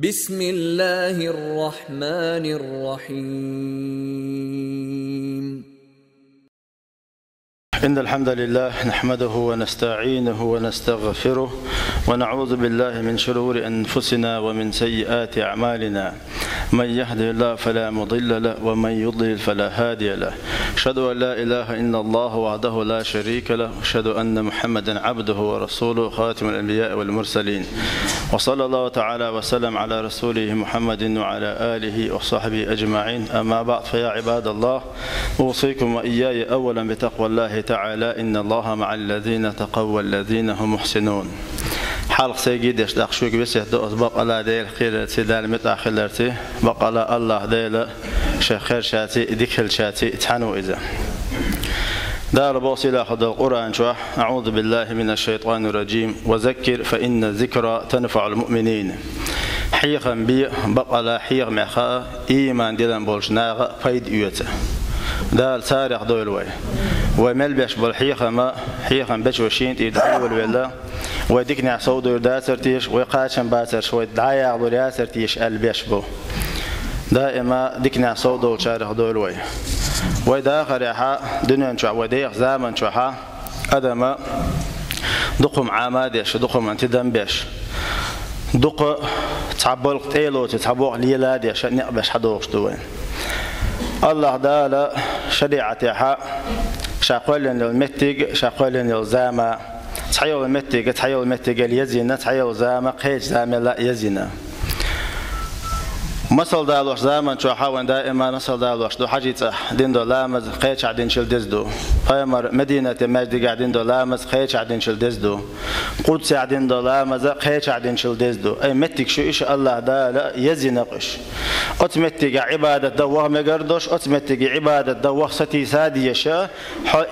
بسم الله الرحمن الرحيم. إن الحمد لله نحمده ونستعينه ونستغفره ونعوذ بالله من شرور أنفسنا ومن سيئات أعمالنا. من يهده الله فلا مضل له ومن يضلل فلا هادي له. أشهد أن لا إله إلا الله وحده لا شريك له وأشهد أن محمدا عبده ورسوله خاتم الأنبياء والمرسلين. وصلى الله تعالى وسلم على رسوله محمد وعلى آله وصحبه أجمعين. أما بعد، فيا عباد الله، أوصيكم وإياي أولا بتقوى الله تعالى. إن الله مع الذين تقوا والذين هم محسنون. حلق سيجيدش داخشوك بسيح دوز بقى ديل خير سيدال متأخلرتي بقى الله ديل شخير شاتي ديكل شاتي تحنو إذا دار بوصيلة خد القرآن شوح. أعوذ بالله من الشيطان الرجيم. وذكر فإن الذكرى تنفع المؤمنين. حيقا بي بقى حيق معخاء إيمان ديلان بولشناغ فايد يوتا دال سارق دول وي وملبش بالحيقة ما حيقا بش وشين يدعول ولا وديكنا صودو داسرتيش وقاشن باسر شوي دعايا غدو ياسرتيش البيش بو دائما ديكنا صودو شارق دول وي ويداخر يحا دنيا شوح وديق زامن شوحا أدما دقم عاماديش دقم انتدام بيش دق تعبول قتيلو تتعبوق ليلاديش نقبش حدوش دوين الله دالا شريعة يحا شاقولين للمتق شاقولين للزامة تحيو المتق تحيو المتق اليزينة تحيو زامة قيج زامة لا يزينة مصل دالوش زامن شو حاول دائما نصل دالوش دو حاجة دين دو لامز قيش عدين شل دزدو فيمر مدينة مجد قاعدين دو لامز قيش عدين شل دزدو قدس عدين دو لامز قيش عدين شل دزدو أي متك شو إيش الله دا يزنقش أتمتك عبادة دوه مقردوش أتمتك عبادة دوه ستي ساديشة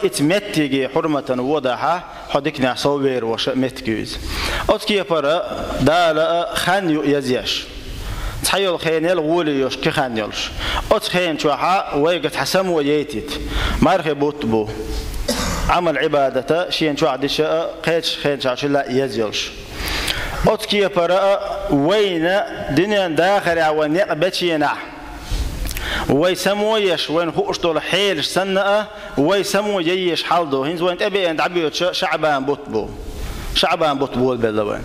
أتمتك حرمة وضحة حدكنا صوير وش متكيز أتكي فرا دا خان يزيش تحيل خينيل غولي يوش كخانيلش أتخين شوحا ويقت حسم وييتيت مارخي بوتبو عمل عبادته شين شو عدش قيتش خين شاش لا يزيلش أتكي برا وين دنيا داخل عوانيق بتشينا ويسمو يش وين هو اشتول حيل سنة ويسمو ييش حالدو هنز وين تبي عند عبيد شعبان بوتبو شعبان بوتبول باللوين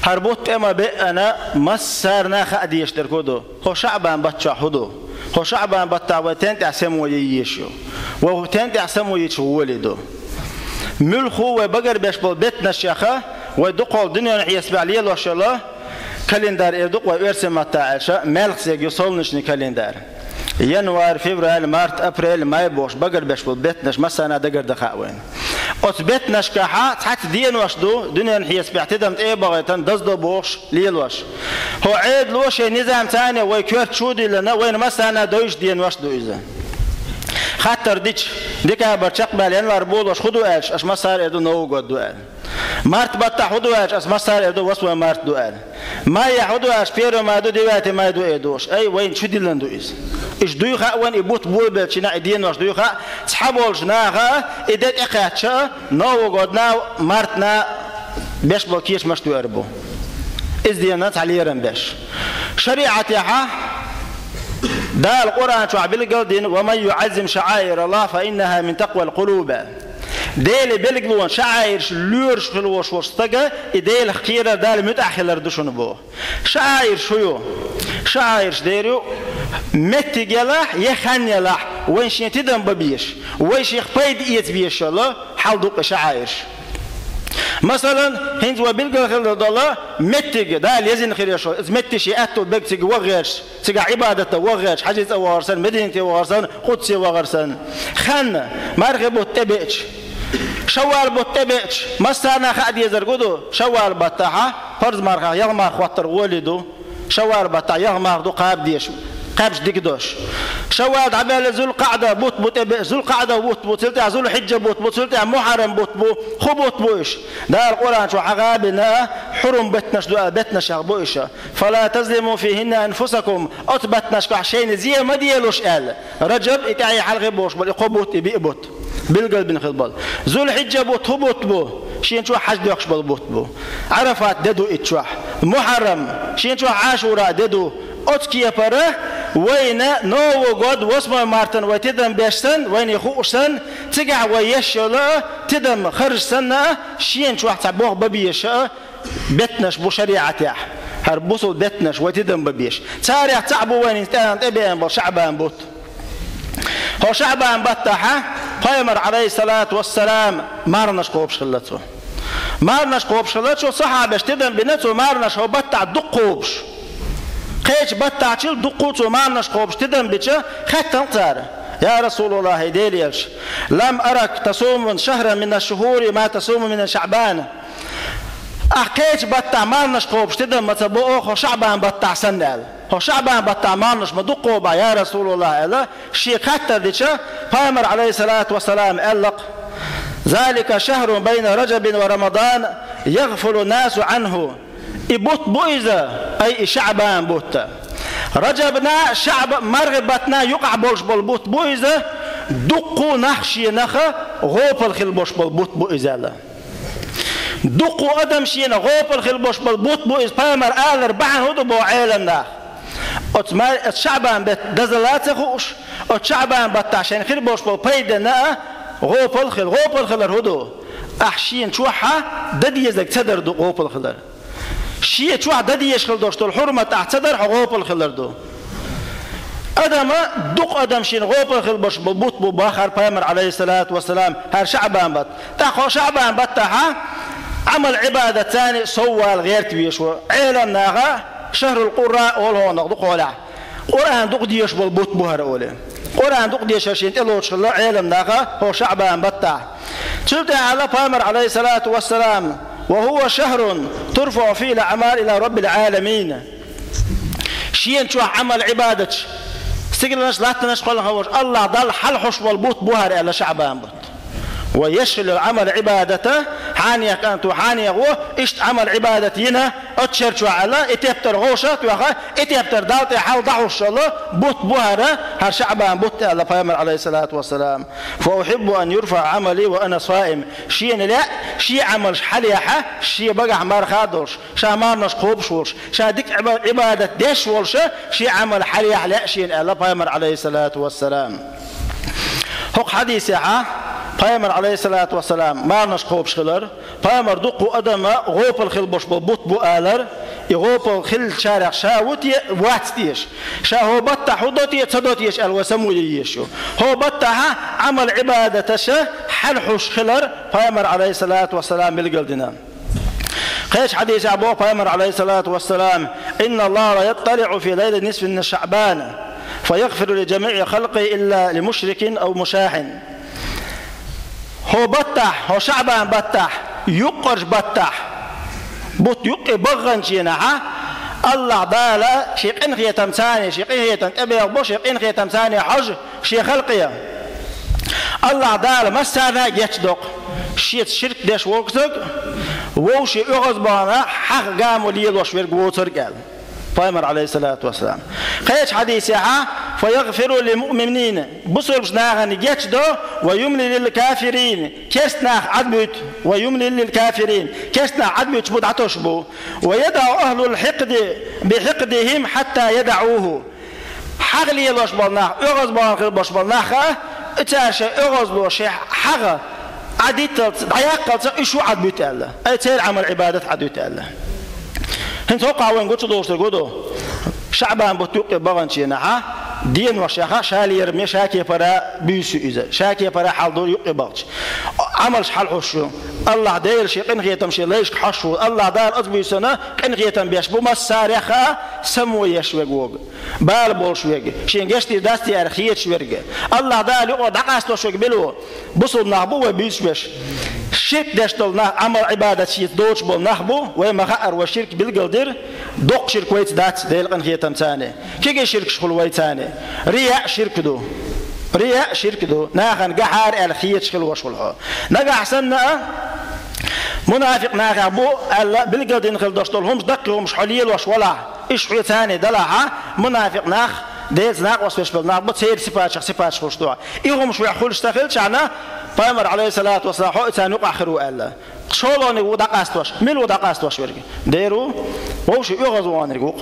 هربوت اما بأنا مسرنا خادي يشتركودو هو شعبان بتشاهدو هو شعبان بتعوتين تعسمو ييشو وهو تين تعسمو يشولدو ملخو وبقر بيشبل بيتنا الشيخة ويدقوا الدنيا يسبع لي الله شاء الله كالندار يدق ويرسم متاعشة ملك سيجي صولنشني كالندار يناير فبراير مارت ابريل ماي بوش بقر بيشبل بيتناش مسانا دقر دخاوين أثبتناش كحا تحت دين وشدو دنيا هي سبعتدم إيه بغيتن دزدو بوش ليلوش هو عيد لوش نظام ثاني ويكير شودي لنا وين مسانا دويش دين وشدو إذا خاطر ديك برشق بالين واربولوش خدو إيش أش مسار إدو نو قد دوال مارت بطا خدو إيش أش مسار إدو وسوى مارت دوال ما يحدو إيش بيرو ما دو ديواتي ما دو إيدوش أي وين شودي لندو إذا إيش دويخا وين يبوت بول بلشنا دين وش دويخا تحبولش ناخا إدت إقاتشا نو قدنا مارتنا بيش بلكيش مش دواربو إز دينات على رنبش شريعة يحا دا القرآن شو عبيل دين ومن يعزم شعائر الله فإنها من تقوى القلوب ديل بلقلون شعائر لورش خلوش وستجا إديل خيرة دال متأخر دشون بوه شعائر شو شعائر ديرو متجلح يخنيلح وين شيء تدم ببيش وين شيء خبيد يتبيش الله حال دوق شعائر مثلا هنز وبلغ خلد الله متج دال يزن خير شو متشي أتو بكتج وغيرش تجا عبادته وغيرش حاجة وغرسن مدينة وغرسن قدس وغرسن خن مرغب تبيش شوال بتبيش مسانا خاد يزرقدو شوال بتاعها فرض مرغا يغمر خاطر ولدو شوال بتاع يغمر دو قاب ديش قابش ديكدوش شوال عبال ذو القعدة بوت ذو القعدة بوت سلتها ذو الحجة بوت سلتها محرم بوت خبوت بوش ده القرآن شو عقابنا حرم بتنش دو بتنش بويشة فلا تظلموا فيهن أنفسكم أثبتنش كحشين زي ما ديالوش قال رجب إتاعي حلقة بوش بالقبوت بيقبوت بالقلب بن خلبال ذو الحجة بوت هبوت بو شين شو حج دوخش بالبوت بو عرفات ددو اتشوح محرم شين شو عاشوراء ددو أتكي بره وين نو قد واسمه مارتن وتدم بيشتن وين يخوشتن تقع ويشلا تدم خرج سنة شين شو حتبوه ببيش بتنش بشريعته هربوسو بتنش وتدم ببيش تاريخ تعبوا وين انتهى تبين بشعبان بوت هو شعبان بطحه قيمر عليه الصلاة والسلام مارنش قوبش خلته مارنش قوبش خلته صحابة تدم بنته مارنش هو بطع دقوبش قيش بطع تشيل دقوته مارنش قوبش تدم بيتشه ختم تاره يا رسول الله ديليش لم أرك تصوم من شهر من الشهور ما تصوم من شعبان أحكيش بطع مارنش قوبش تدم متبوخ وشعبان بطع سنال هو شعبان بطع مارنش مدقوبة يا رسول الله إلا شيء كتر ديشه قامر عليه الصلاة والسلام ألق ذلك شهر بين رجب ورمضان يغفل الناس عنه إبوت بويزة أي شعبان بوت رجبنا شعب مرغبتنا يقع بولش بالبوت بويزة دقو نخشي نخا غوبل خلبوش بالبوت بويزة دقو أدم شينا غوبل خلبوش بالبوت بويز بامر آلر بعن هدو بو عيلنا شعبان بيت دزلات خوش شعبان بتعشان خلبوش بالبيدنا غوبل خل هدو أحشين شوحة دديزك تدر دو غوبل خلر شيء شو عددي يشغل دوشتو الحرمة تعتذر غوب الخلر دو أدم دق أدم شين غوب الخل بش ببوت بباخر بامر عليه الصلاة والسلام هر شعبان بط تاخو شعبان بطها عمل عبادة ثاني سوى الغير تبيشو عيلم ناغا شهر القراء والهون دق ولا قرآن دق ديش بالبوت بهر أولي قرآن دق ديش شين تلوش الله عيلم ناغا هو شعبان بطه شفت على بامر عليه الصلاة والسلام وهو شهر ترفع فيه الأعمال إلى رب العالمين شين شو عمل عبادة سجلناش لا تنشقل هوش الله ضل حلحش والبوت بوهر على شعبان بوت ويشغل العمل عبادته حانية كانت وحانية هو إشت عمل عبادتنا أتشر شو على إتيبتر غوشة وخا إتيبتر دالت حال ضحوش الله بوت بوهرة هر شعبان بوت على بيامر عليه الصلاة والسلام فأحب أن يرفع عملي وأنا صائم شيء لا شيء عمل حليحة شيء بقى حمار خادوش شا مارنش خوبشوش شا ديك عبادة ديش ولشة شيء عمل حليح لا شيء على بيامر عليه الصلاة والسلام هو حديث يا بيامر عليه الصلاة والسلام ما نشقوب شغلر بيامر دقو أدم غوب الخل بوش بوت بو آلر يغوب الخل شارع شاوتي واتيش شا هو بطا حدوتي تصدوتيش الوسموليش هو بطا عمل عبادة شا حلحوش خلر بيامر عليه الصلاة والسلام بالقلدنا قيش حديث أبوه بيامر عليه الصلاة والسلام إن الله لا يطلع في ليلة نصف من شعبان فيغفر لجميع خلقه إلا لمشرك أو مشاحن هو بطح هو شعبان بطح يقرش بطح بوت يقي بغن شينها الله بالا شيقين خي تمثاني شيقين تنتبه بو شيقين خي تمثاني حج شي خلقيه الله دال مسانا يتصدق شي شرك داش وقتك وشي يغز بانا حق قام وليل وشوير ووتر قال بيامر عليه الصلاة والسلام قيش حديثها فيغفر للمؤمنين بصر بشناغن يجدو ويملي للكافرين كيسناغ عدبت ويملي للكافرين كيسناغ عدبت بود عطشبو ويدع أهل الحقد بحقدهم حتى يدعوه حغلي لوش بالناغ اغز بالناغ باش بالناغ اتاشا اغز لوش حغ عديت ضياق ايشو عدبت الله اي تير عمل عبادة عدبت الله هنت وقع وين قلت له قدو شعبان بتوقع بغنشينا دين وشيخا شالي يرمي شاكي فرا بيسو إذا شاكي فرا حال دور يقي بغش عمل حال حشو الله داير شي قن غيتم شي ليش حشو الله دار أزبي سنة قن غيتم بيش بما السارخة سمو يشوق وق بال بول شوق شين قشتي داستي أرخيت شوق الله دار يقعد عقاستو شوق بلو بصل نهبو وبيس بيش شرك داشتولنا عمل عبادة شيء دوش بول نهبو وما خأر وشرك بالقدر دوق شرك ويت دات ديل قن غيتم ثاني كي شرك شخل ويت ثاني رياء شرك دو ناخن قحار الخيت شخل وشخل نقع حسنا منافق ناخن بو بالقلد نخل داشتولهم دقهم شحليل وشولا إيش حي ثاني دلعها منافق ناخ ديز ناق وسويش بالناق بتصير صفات خوش دوا إيهم شوي حول اشتغل شعنا بيامر عليه الصلاة والسلام حق ثاني وقع خرو الله شولوني ودقاستوش ميل ودقاستوش ورقي ديرو وش يغزوان رقوق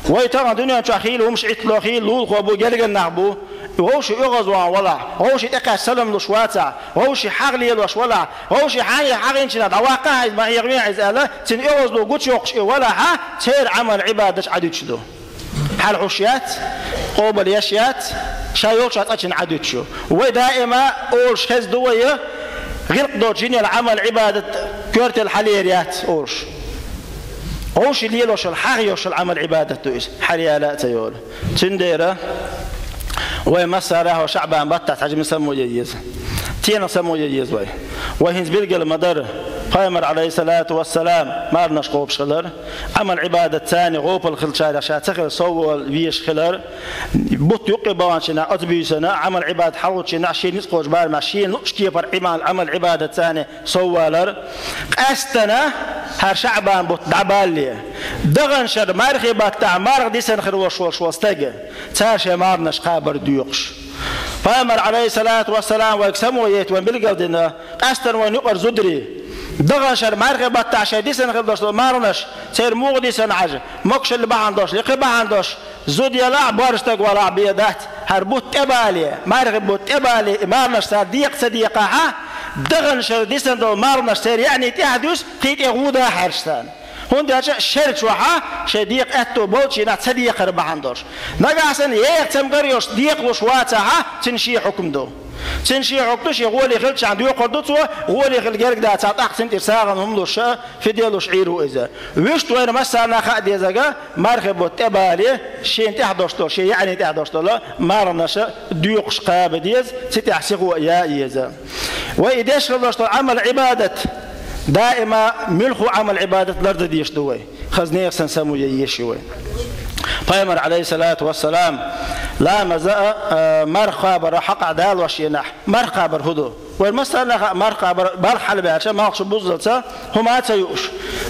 ويتغن دنيا تخيل ومش عتلو خيل لول خو جلجل نعبو وش يغزوان ولا وش يتقى سلم لشواتا وش حغلي لوش ولا وش حاجة إنشنا دواقع ما يغني عزالة تن يغزلو قوتش يقش ولا ها تير عمل عبادة عدوتشدو حال عشيات قوبل يشيات شايوشات أتشن عدوتشو ودائما أولش خز دوية غير دو جيني العمل عبادة كورت الحليريات أوش اللي يلوش الحاغيوش العمل عبادة دويس حريالات تيول تنديرة ومساره وشعبان بطة حجم سمو يجيز تينا سمو يجيز وهنز بيلقى المدر قائمر عليه الصلاة والسلام ما رناش قوب شخلر عمل عبادة ثاني غوب الخلشار عشان تخل صول بيش خلر بوت يقي بوانشنا أتبيسنا عمل عبادة حوتشنا شيء نسقوش بار ما شيء نشكي بر عمل عبادة ثاني صولر أستنا هر شعبان بوت دعبالي دغن شر مارخي باتع مارغ ديسن خروش وستجا تاشي مارناش قابر ديوقش قائمر عليه الصلاة والسلام ويكسمو يت وبالقدنا أستن ونقر زدري دغشر مارغ باتع شديسن خدوش مارنش سير مغديسن عج مكش اللي بعندوش لقي بعندوش زود يلا بارشتك ولا بيدات هربوت تبالي مارغ بوت تبالي مارنش صديقة ها دغشر ديسن دو مارنش سير يعني تحدث قيت يغودا حرشتان هون ده شرط وها شديق أتو بولشي نات صديق بعندوش نجاسن يكتم قريوش ديق وشواتها تنشي حكم دو تنشي حكمش يقول يخلش عنده يقدرته يقول يخل جرك ده تعطح سنت إرساغن هم لوش في ديالوش عيرو إذا ويشت وين مثلا خد إذا مرخب تبالي شيء تحدث له شيء يعني تحدث له مارناش ديوقش قابديز ستحسقوا يا إذا وإداش خلص عمل عبادة دائما ملخو عمل عبادة الأرض ديش دوي خزنيه سنسمو يشوي قائمر عليه الصلاة والسلام لا مزاء مرخابر حق عدال وشينح مرخابر هدو والمسألة مرخابر برحل بها ما أقصد بوزلتا هما تيوش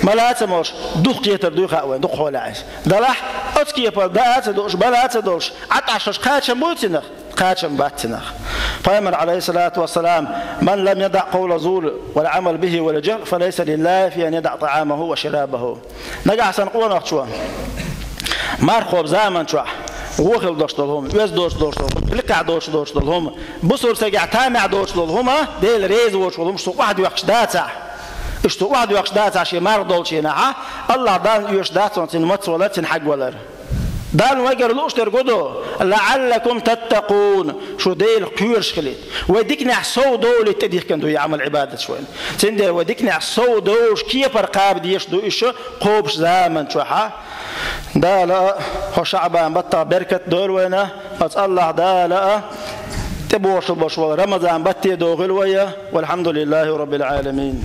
ما لا تموش دوخ يتر دوخ أوين دوخ ولا عايز دلح أتكي يبال دا أتدوش بلا أتدوش عطعشش قاتشم بوتنخ قاتشم باتنخ قائمر عليه الصلاة والسلام من لم يدع قول زور والعمل به ولا جهل فليس لله في أن يدع طعامه وشرابه نجع سنقونا شو مرخوب زمن شو وخل دوشتلهم وز دوشتلهم لقع دوشتلهم بصور سجع تامع دوشتلهم ديل ريز وشلهم شو واحد يخش داتع اشتو واحد يخش داتع شيء مار دولشي نعه الله دان يش داتون تنمت ولا تنحق ولا دان وجر لوشتر جدو لعلكم تتقون شو ديل قيرش خليت وديكنا سو دول تديك كندو يعمل عبادة شوي تندي وديكنا سو دوش كيف رقاب ديش دو إيش قوبش زمن شوحة دالا هو شعبان بطا بركة دول وينه بس الله دالا تبوش رمضان بطي دوغل ويا والحمد لله رب العالمين.